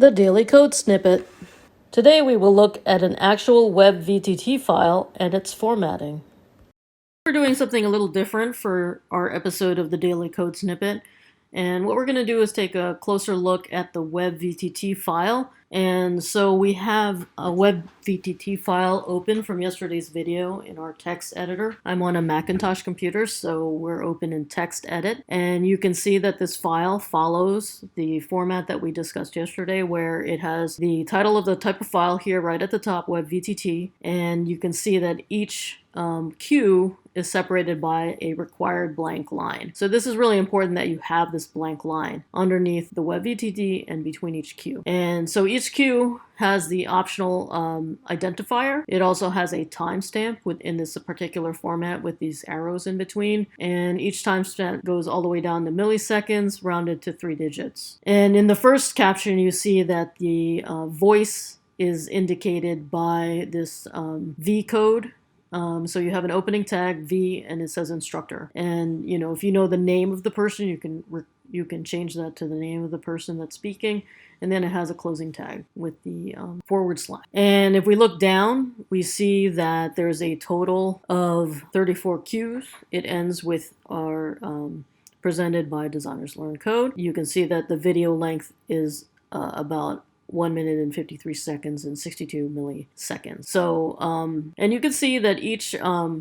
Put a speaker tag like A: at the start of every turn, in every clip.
A: The Daily Code Snippet. Today we will look at an actual WebVTT file and its formatting. We're doing something a little different for our episode of the Daily Code Snippet, and what we're going to do is take a closer look at the WebVTT file. And so we have a WebVTT file open from yesterday's video in our text editor. I'm on a Macintosh computer, so we're open in text edit. And you can see that this file follows the format that we discussed yesterday, where it has the title of the type of file here right at the top, WebVTT. And you can see that each queue is separated by a required blank line. So this is really important that you have this blank line underneath the WebVTT and between each queue. And so each queue has the optional identifier. It also has a timestamp within this particular format with these arrows in between. And each timestamp goes all the way down to milliseconds, rounded to 3 digits. And in the first caption, you see that the voice is indicated by this V code. So you have an opening tag V and it says instructor, and if you know the name of the person, you can change that to the name of the person that's speaking, and then it has a closing tag with the /. And if we look down, we see that there's a total of 34 queues. It ends with our presented by Designers Learn Code. You can see that the video length is about 1 minute and 53 seconds and 62 milliseconds. So, and you can see that each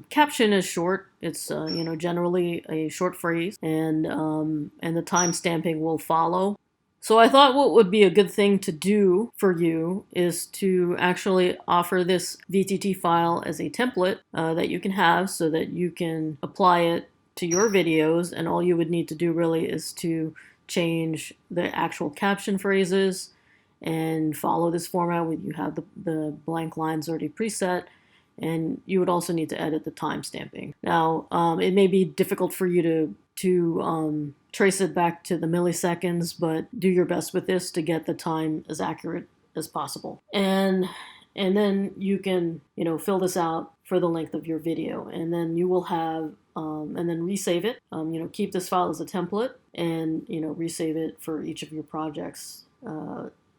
A: caption is short. It's generally a short phrase, and the time stamping will follow. So I thought what would be a good thing to do for you is to actually offer this VTT file as a template that you can have, so that you can apply it to your videos, and all you would need to do really is to change the actual caption phrases and follow this format where you have the blank lines already preset, and you would also need to edit the time stamping. Now, it may be difficult for you to trace it back to the milliseconds, but do your best with this to get the time as accurate as possible. And then you can fill this out for the length of your video, and then you will have and then resave it. Keep this file as a template, and resave it for each of your projects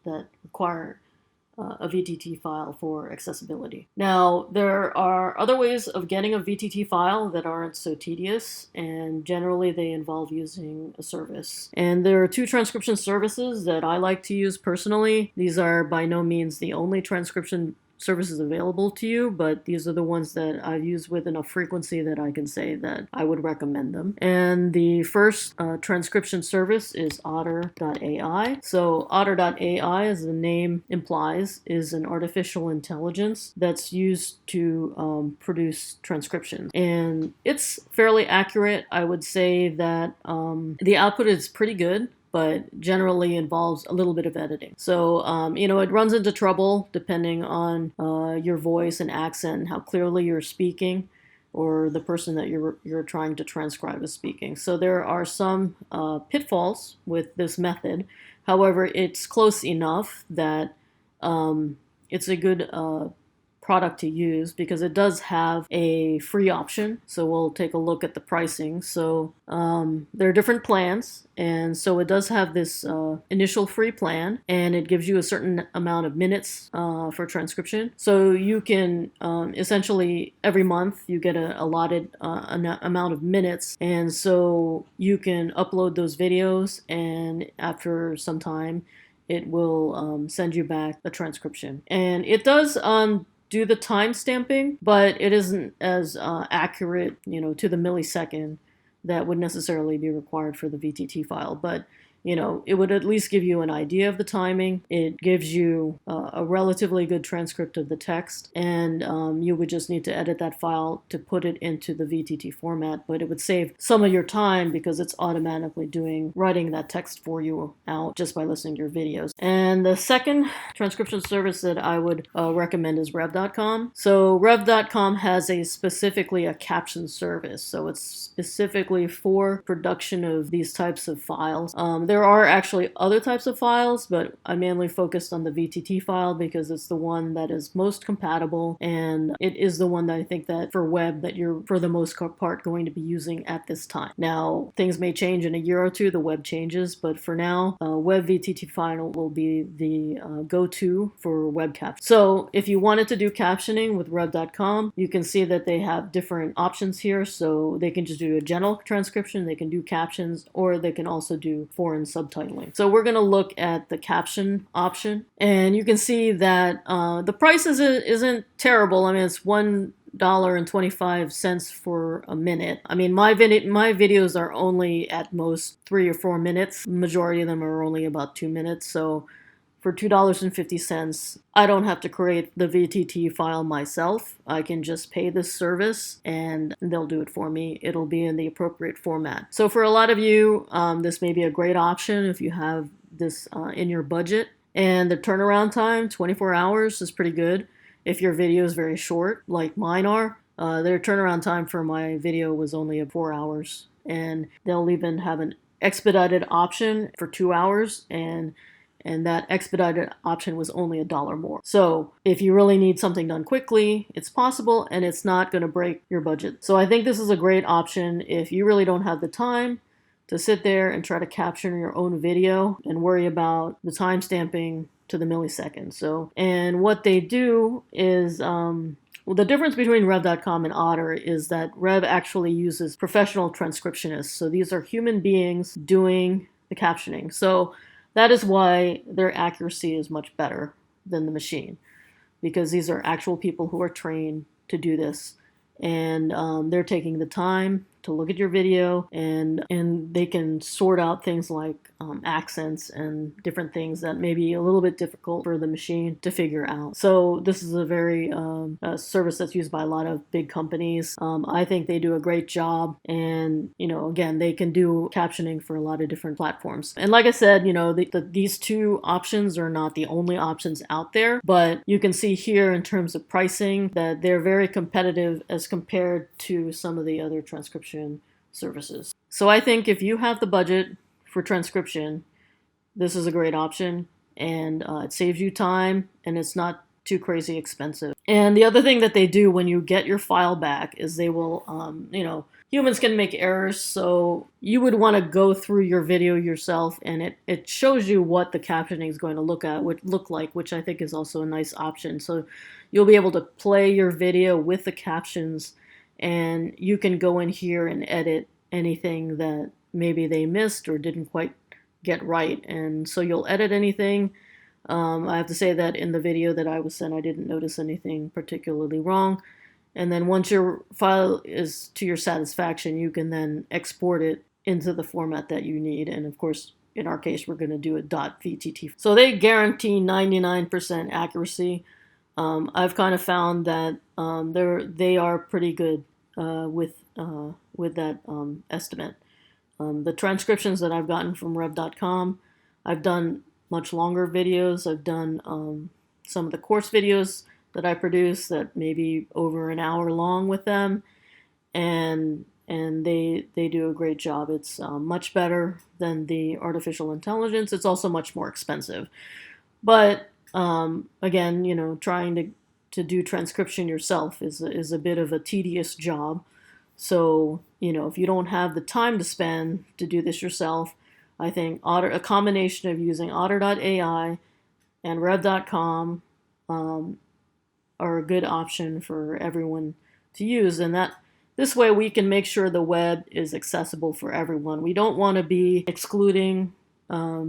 A: that require a VTT file for accessibility. Now, there are other ways of getting a VTT file that aren't so tedious, and generally they involve using a service. And there are 2 transcription services that I like to use personally. These are by no means the only transcription services available to you, but these are the ones that I've used with enough frequency that I can say that I would recommend them. And the first transcription service is Otter Ai. So Otter Ai, as the name implies, is an artificial intelligence that's used to produce transcriptions. And it's fairly accurate. I would say that the output is pretty good, but generally involves a little bit of editing. So, it runs into trouble depending on your voice and accent and how clearly you're speaking, or the person that you're trying to transcribe is speaking. So there are some pitfalls with this method. However, it's close enough that it's a good product to use, because it does have a free option. So we'll take a look at the pricing. So there are different plans, and so it does have this initial free plan, and it gives you a certain amount of minutes for transcription. So you can essentially every month you get an allotted amount of minutes, and so you can upload those videos, and after some time it will send you back a transcription. And it does do the time stamping, but it isn't as accurate, to the millisecond that would necessarily be required for the VTT file. But it would at least give you an idea of the timing. It gives you a relatively good transcript of the text, and you would just need to edit that file to put it into the VTT format, but it would save some of your time because it's automatically writing that text for you out just by listening to your videos. And the second transcription service that I would recommend is rev.com. So rev.com has specifically a caption service. So it's specifically for production of these types of files. There are actually other types of files, but I mainly focused on the VTT file because it's the one that is most compatible, and it is the one that I think that for web that you're for the most part going to be using at this time. Now, things may change in a year or two, the web changes, but for now, WebVTT File will be actually the go-to for web caption. So if you wanted to do captioning with rev.com, you can see that they have different options here. So they can just do a general transcription, they can do captions, or they can also do foreign subtitling. So we're going to look at the caption option, and you can see that the price isn't terrible. I mean, it's $1.25 for a minute. I mean, my videos are only at most 3 or 4 minutes. The majority of them are only about 2 minutes. So for $2.50, I don't have to create the VTT file myself. I can just pay this service and they'll do it for me. It'll be in the appropriate format. So for a lot of you, this may be a great option if you have this in your budget. And the turnaround time, 24 hours, is pretty good. If your video is very short, like mine are, their turnaround time for my video was only 4 hours. And they'll even have an expedited option for 2 hours, and that expedited option was only $1 more. So if you really need something done quickly, it's possible, and it's not going to break your budget. So I think this is a great option if you really don't have the time to sit there and try to caption your own video and worry about the timestamping to the millisecond. So, and what they do is, well, the difference between rev.com and Otter is that Rev actually uses professional transcriptionists. So these are human beings doing the captioning. So that is why their accuracy is much better than the machine, because these are actual people who are trained to do this. And they're taking the time to look at your video, and they can sort out things like accents and different things that may be a little bit difficult for the machine to figure out. So this is a very service that's used by a lot of big companies. I think they do a great job, and again, they can do captioning for a lot of different platforms. And like I said, these two options are not the only options out there, but you can see here in terms of pricing that they're very competitive as compared to some of the other transcription services. So I think if you have the budget for transcription, this is a great option, and it saves you time, and it's not too crazy expensive. And the other thing that they do when you get your file back is they will, humans can make errors, so you would want to go through your video yourself, and it shows you what the captioning is going to look like, which I think is also a nice option. So you'll be able to play your video with the captions, and you can go in here and edit anything that maybe they missed or didn't quite get right. And so you'll edit anything. I have to say that in the video that I was sent, I didn't notice anything particularly wrong. And then once your file is to your satisfaction, you can then export it into the format that you need. And of course, in our case, we're going to do a .vtt. So they guarantee 99% accuracy. I've kind of found that they are pretty good with that estimate. The transcriptions that I've gotten from rev.com, I've done much longer videos. I've done some of the course videos that I produce that may be over an hour long with them, and they do a great job. It's much better than the artificial intelligence. It's also much more expensive, but again, trying to do transcription yourself is a bit of a tedious job. So, if you don't have the time to spend to do this yourself, I think a combination of using Otter.ai and rev.com are a good option for everyone to use. And this way we can make sure the web is accessible for everyone. We don't want to be excluding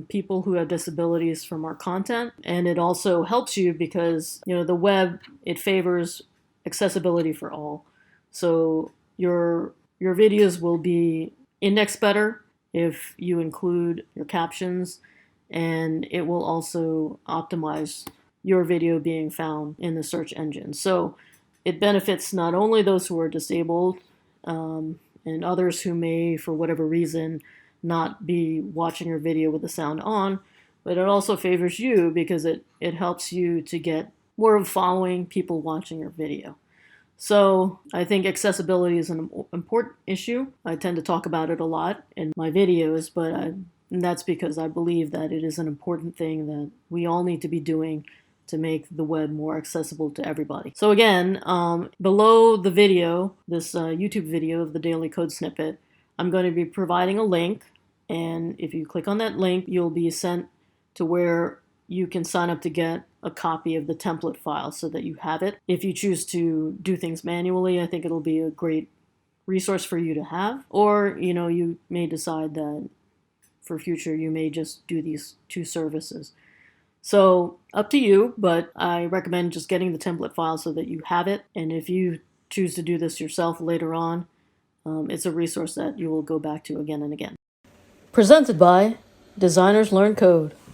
A: people who have disabilities from our content. And it also helps you because, the web, it favors accessibility for all. So your videos will be indexed better if you include your captions, and it will also optimize your video being found in the search engine. So it benefits not only those who are disabled and others who may, for whatever reason, not be watching your video with the sound on, but it also favors you because it helps you to get more of a following, people watching your video. So I think accessibility is an important issue. I tend to talk about it a lot in my videos, but and that's because I believe that it is an important thing that we all need to be doing to make the web more accessible to everybody. So again, below the video, this YouTube video of the Daily Code Snippet, I'm going to be providing a link, and if you click on that link, you'll be sent to where you can sign up to get a copy of the template file so that you have it. If you choose to do things manually, I think it'll be a great resource for you to have. Or, you may decide that for future you may just do these two services. So up to you, but I recommend just getting the template file so that you have it. And if you choose to do this yourself later on, it's a resource that you will go back to again and again. Presented by Designers Learn Code.